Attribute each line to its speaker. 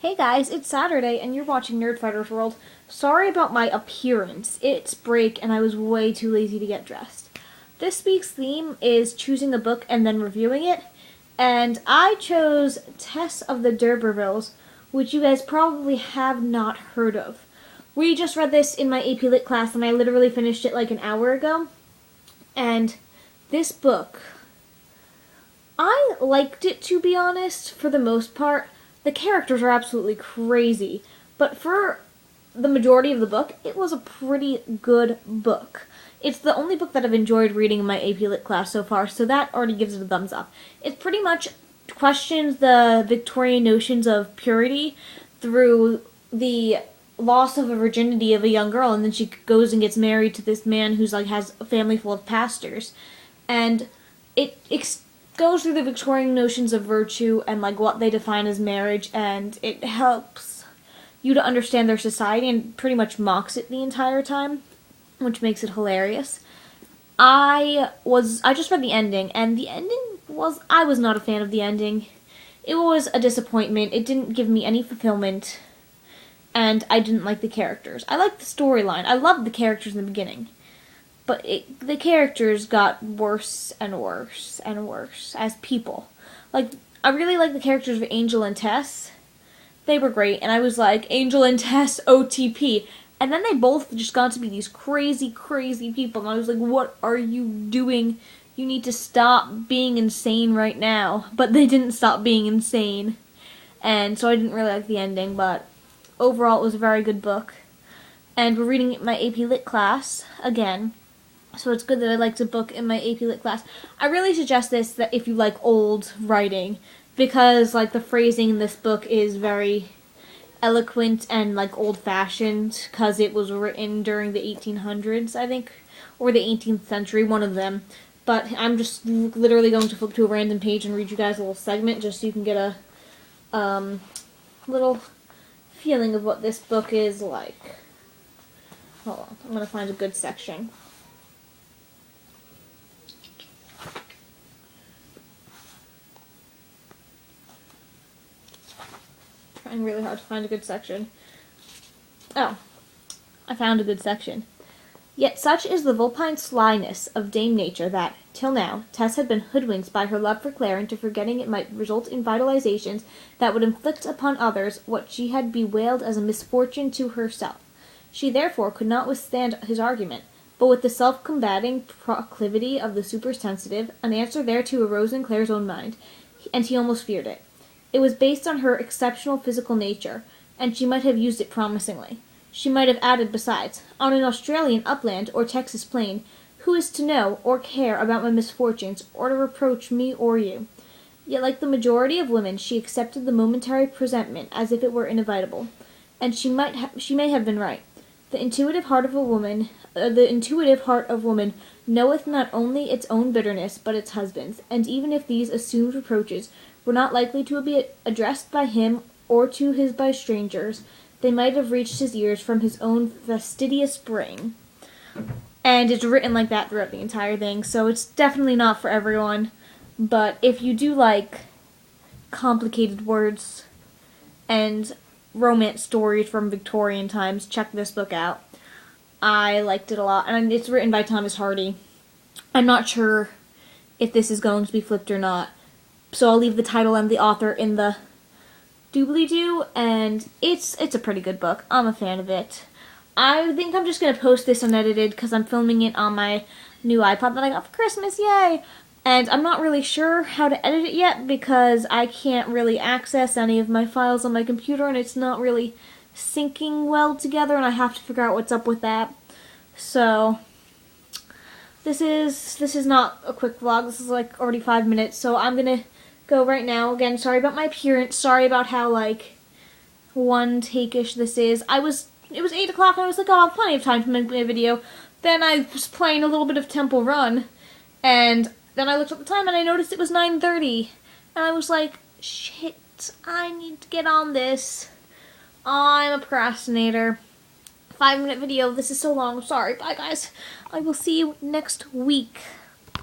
Speaker 1: Hey guys, it's Saturday and you're watching Nerdfightersworld. Sorry about my appearance. It's break and I was way too lazy to get dressed. This week's theme is choosing a book and then reviewing it. And I chose Tess of the D'Urbervilles, which you guys probably have not heard of. We just read this in my AP Lit class and I literally finished it like an hour ago. And this book, I liked it, to be honest, for the most part. The characters are absolutely crazy, but for the majority of the book, it was a pretty good book. It's the only book that I've enjoyed reading in my AP Lit class so far, so that already gives it a thumbs up. It pretty much questions the Victorian notions of purity through the loss of a virginity of a young girl, and then she goes and gets married to this man who's has a family full of pastors, and it goes through the Victorian notions of virtue and what they define as marriage, and it helps you to understand their society and pretty much mocks it the entire time, which makes it hilarious. I just read the ending, and I was not a fan of the ending. It was a disappointment. It didn't give me any fulfillment, and I didn't like the characters. I liked the storyline. I loved the characters in the beginning. But the characters got worse and worse and worse as people. I really like the characters of Angel and Tess. They were great, and I was like, Angel and Tess, OTP. And then they both just got to be these crazy, crazy people, and I was like, what are you doing? You need to stop being insane right now. But they didn't stop being insane. And so I didn't really like the ending, but overall it was a very good book. And we're reading it in my AP Lit class again. So it's good that I liked a book in my AP Lit class. I really suggest this that if you like old writing, because the phrasing in this book is very eloquent and old-fashioned, because it was written during the 1800s, I think, or the 18th century, one of them. But I'm just literally going to flip to a random page and read you guys a little segment just so you can get a little feeling of what this book is like. Hold on, I'm going to find a good section. Trying really hard to find a good section. Oh, I found a good section. Yet such is the vulpine slyness of Dame Nature that, till now, Tess had been hoodwinked by her love for Claire into forgetting it might result in vitalizations that would inflict upon others what she had bewailed as a misfortune to herself. She therefore could not withstand his argument, but with the self-combating proclivity of the supersensitive, an answer thereto arose in Claire's own mind, and he almost feared it. It was based on her exceptional physical nature, and she might have used it promisingly. She might have added, besides, on an Australian upland or Texas plain, who is to know or care about my misfortunes, or to reproach me or you? Yet, like the majority of women, she accepted the momentary presentment as if it were inevitable, and she may have been right. The intuitive heart of woman knoweth not only its own bitterness, but its husband's, and even if these assumed reproaches were not likely to be addressed by him or to his by strangers, they might have reached his ears from his own fastidious brain. And it's written like that throughout the entire thing, so it's definitely not for everyone. But if you do like complicated words and romance stories from Victorian times, check this book out. I liked it a lot, and it's written by Thomas Hardy. I'm not sure if this is going to be flipped or not, so I'll leave the title and the author in the doobly-doo, and it's a pretty good book. I'm a fan of it. I think I'm just going to post this unedited because I'm filming it on my new iPod that I got for Christmas, yay! And I'm not really sure how to edit it yet because I can't really access any of my files on my computer, and it's not really syncing well together, and I have to figure out what's up with that. So this is not a quick vlog. This is already 5 minutes, so I'm gonna go right now. Again, sorry about my appearance. Sorry about how one take-ish this is. It was 8 o'clock and I was like, oh, I have plenty of time to make my video. Then I was playing a little bit of Temple Run, and then I looked at the time and I noticed it was 9:30, and I was like, shit, I need to get on this. I'm a procrastinator. 5-minute video. This is so long. I'm sorry. Bye, guys. I will see you next week.